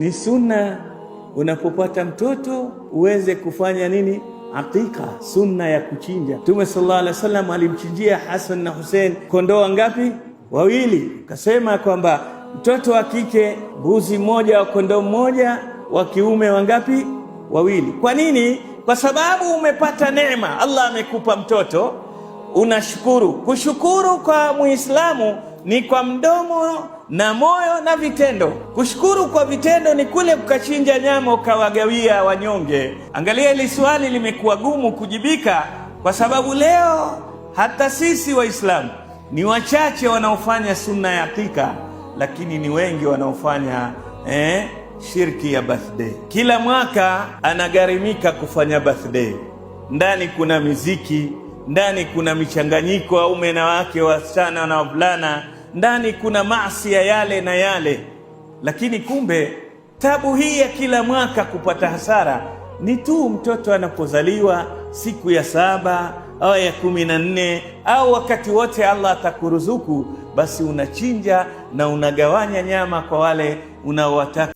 Ni sunna unapopata mtoto uweze kufanya nini? Aqiqa, sunna ya kuchinja. Mtume sallallahu alaihi wasallam alimchinjia Hassan na Hussein kondoo ngapi? Wawili. Kasema kwamba mtoto wa kike mbuzi mmoja wa kondoo mmoja, wa kiume wangapi? Wawili. Kwa nini? Kwa sababu umepata neema, Allah amekupa mtoto, unashukuru. Kushukuru kwa Muislamu ni kwa mdomo na moyo na vitendo. Kushukuru kwa vitendo ni kule kukachinja nyama ukawagawia wanyonge. Angalia, hili swali limekuwa gumu kujibika, kwa sababu leo hata sisi Waislamu ni wachache wanaofanya sunna ya hakika, lakini ni wengi wanaofanya shirki ya birthday. Kila mwaka anagharimika kufanya birthday. Ndani kuna miziki, ndani kuna michanganyiko waume na wake, wasichana na wavulana, ndani kuna maasi ya yale na yale. Lakini kumbe tabu hii ya kila mwaka kupata hasara ni tu mtoto anapozaliwa siku ya 7 au ya 14 au wakati wote Allah atakuruzuku, basi unachinja na unagawanya nyama kwa wale unaowataka.